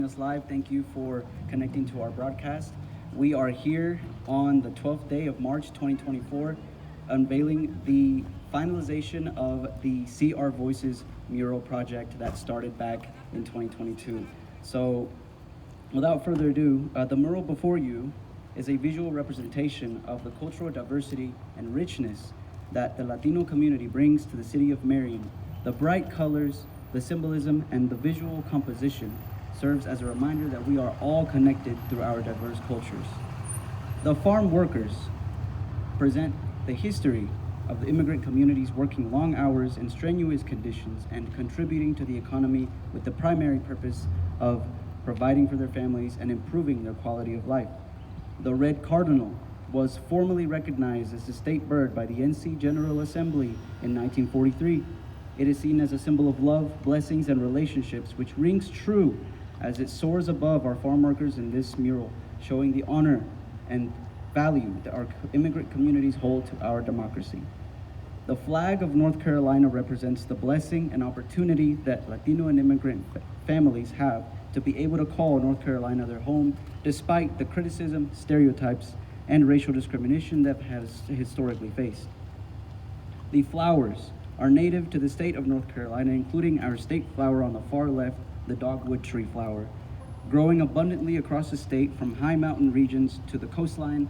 us live. Thank you for connecting to our broadcast. We are here on the 12th day of March 2024, unveiling the finalization of the See Our Voices mural project that started back in 2022. So, without further ado, the mural before you is a visual representation of the cultural diversity and richness that the Latino community brings to the city of Marion. The bright colors, the symbolism, and the visual composition serves as a reminder that we are all connected through our diverse cultures. The farm workers present the history of the immigrant communities working long hours in strenuous conditions and contributing to the economy with the primary purpose of providing for their families and improving their quality of life. The red cardinal was formally recognized as the state bird by the NC General Assembly in 1943. It is seen as a symbol of love, blessings, and relationships, which rings true as it soars above our farm workers in this mural, showing the honor and value that our immigrant communities hold to our democracy. The flag of North Carolina represents the blessing and opportunity that Latino and immigrant families have to be able to call North Carolina their home, despite the criticism, stereotypes, and racial discrimination that has historically faced. The flowers are native to the state of North Carolina, including our state flower on the far left, the dogwood tree flower, growing abundantly across the state from high mountain regions to the coastline,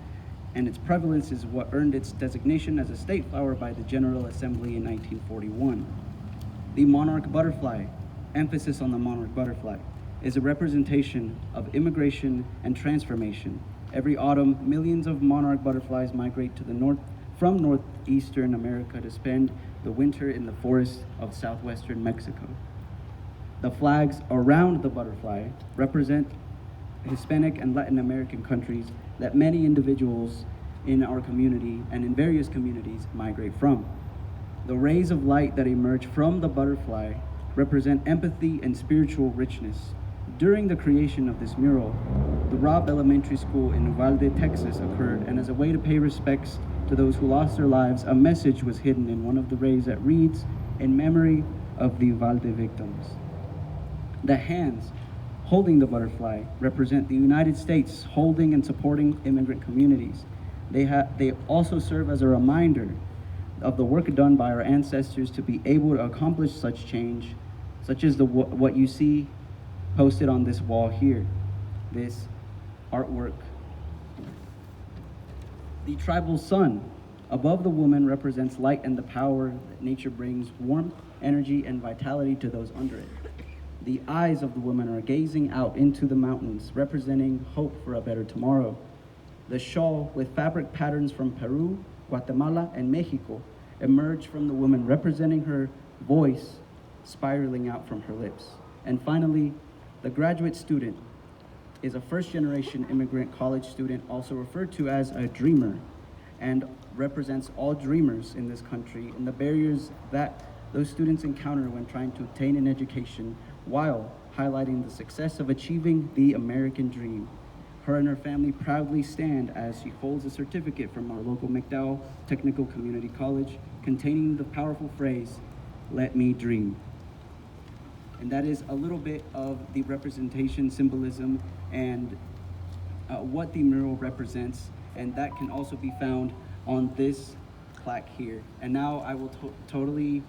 and its prevalence is what earned its designation as a state flower by the General Assembly in 1941. The monarch butterfly, emphasis on the monarch butterfly, is a representation of immigration and transformation. Every autumn, millions of monarch butterflies migrate to the north from northeastern America to spend the winter in the forests of southwestern Mexico. The flags around the butterfly represent Hispanic and Latin American countries that many individuals in our community and in various communities migrate from. The rays of light that emerge from the butterfly represent empathy and spiritual richness. During the creation of this mural, the Robb Elementary School in Uvalde, Texas occurred, and as a way to pay respects to those who lost their lives, a message was hidden in one of the rays that reads, "In memory of the Uvalde victims." The hands holding the butterfly represent the United States holding and supporting immigrant communities. They also serve as a reminder of the work done by our ancestors to be able to accomplish such change, such as what you see posted on this wall here, this artwork. The tribal sun above the woman represents light and the power that nature brings warmth, energy, and vitality to those under it. The eyes of the woman are gazing out into the mountains, representing hope for a better tomorrow. The shawl with fabric patterns from Peru, Guatemala, and Mexico emerge from the woman, representing her voice spiraling out from her lips. And finally, the graduate student is a first-generation immigrant college student, also referred to as a dreamer, and represents all dreamers in this country and the barriers that those students encounter when trying to obtain an education, while highlighting the success of achieving the American dream. Her and her family proudly stand as she holds a certificate from our local McDowell Technical Community College containing the powerful phrase, "Let me dream." And that is a little bit of the representation, symbolism, and what the mural represents, and that can also be found on this plaque here. And now I will totally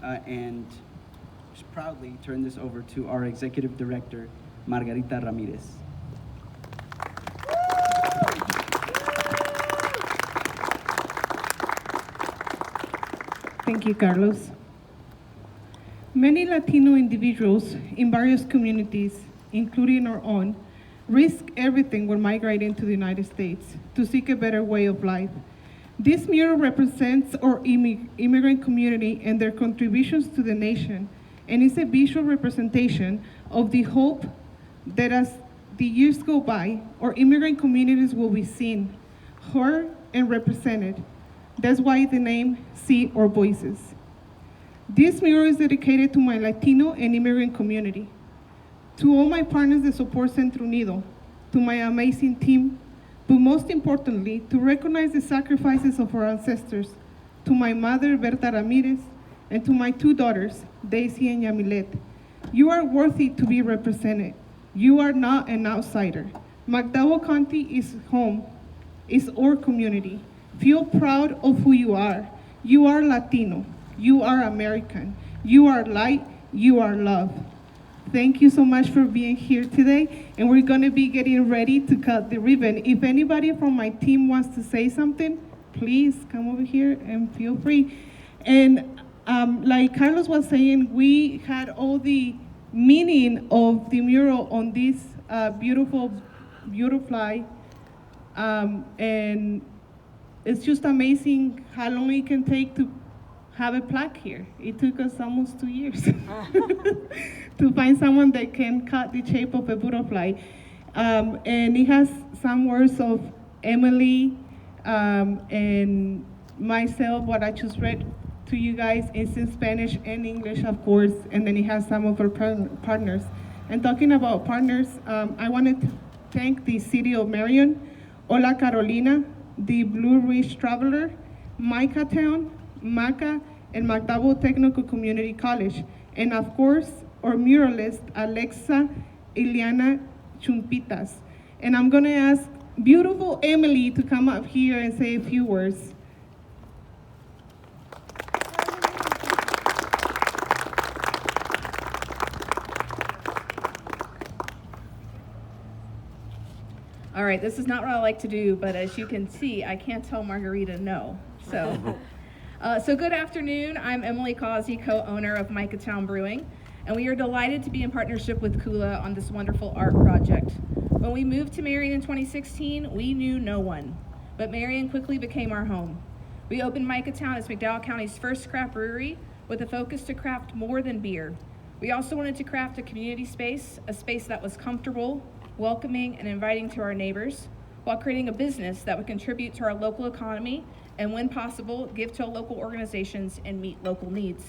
and proudly turn this over to our Executive Director, Margarita Ramirez. Thank you, Carlos. Many Latino individuals in various communities, including our own, risk everything when migrating to the United States to seek a better way of life. This mural represents our immigrant community and their contributions to the nation, and is a visual representation of the hope that as the years go by, our immigrant communities will be seen, heard, and represented. That's why the name See Our Voices. This mural is dedicated to my Latino and immigrant community, to all my partners that support Centro Unido, to my amazing team, but most importantly, to recognize the sacrifices of our ancestors, to my mother, Berta Ramirez, and to my two daughters, Daisy and Yamilet. You are worthy to be represented. You are not an outsider. McDowell County is home, is our community. Feel proud of who you are. You are Latino. You are American. You are light. You are love. Thank you so much for being here today, and we're gonna be getting ready to cut the ribbon. If anybody from my team wants to say something, please come over here and feel free. And like Carlos was saying, we had all the meaning of the mural on this beautiful fly, and it's just amazing how long it can take to have a plaque here. It took us almost 2 years to find someone that can cut the shape of a butterfly. And it has some words of Emily and myself, what I just read to you guys. It's in Spanish and English, of course, and then it has some of our partners. And talking about partners, I wanted to thank the city of Marion, Hola Carolina, the Blue Ridge Traveler, Micah Town, MACA, and McDowell Technical Community College, and of course, our muralist, Alexa Iliana Chumpitas. And I'm gonna ask beautiful Emily to come up here and say a few words. All right, this is not what I like to do, but as you can see, I can't tell Margarita no. So good afternoon. I'm Emily Causey, co-owner of Micah Brewing, and we are delighted to be in partnership with Kula on this wonderful art project. When we moved to Marion in 2016, we knew no one, but Marion quickly became our home. We opened Micah as McDowell County's first craft brewery with a focus to craft more than beer. We also wanted to craft a community space, a space that was comfortable, welcoming, and inviting to our neighbors, while creating a business that would contribute to our local economy and, when possible, give to local organizations and meet local needs.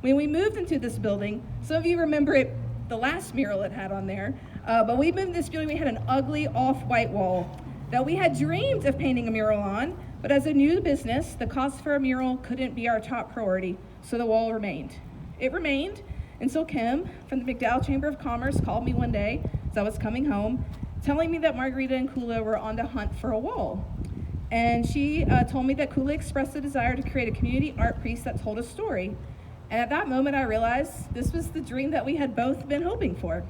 When we moved into this building, some of you remember it, the last mural it had on there, but we moved this building, we had an ugly off-white wall that we had dreamed of painting a mural on, but as a new business, the cost for a mural couldn't be our top priority, so the wall remained. It remained until Kim from the McDowell Chamber of Commerce called me one day as I was coming home, telling me that Margarita and Kula were on the hunt for a wall. And she told me that Kula expressed a desire to create a community art piece that told a story. And at that moment, I realized this was the dream that we had both been hoping for.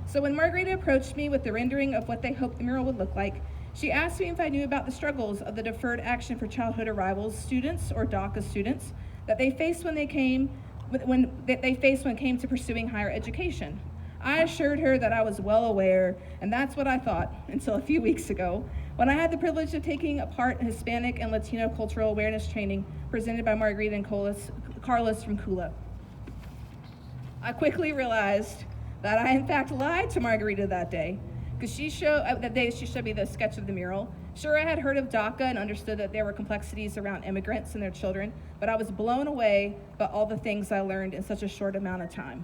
So when Margarita approached me with the rendering of what they hoped the mural would look like, she asked me if I knew about the struggles of the Deferred Action for Childhood Arrivals students, or DACA students, that they faced when it came to pursuing higher education. I assured her that I was well aware, and that's what I thought until a few weeks ago, when I had the privilege of taking a part in Hispanic and Latino cultural awareness training presented by Margarita and Carlos from Kula. I quickly realized that I in fact lied to Margarita that day, because she showed me the sketch of the mural. Sure, I had heard of DACA and understood that there were complexities around immigrants and their children, but I was blown away by all the things I learned in such a short amount of time.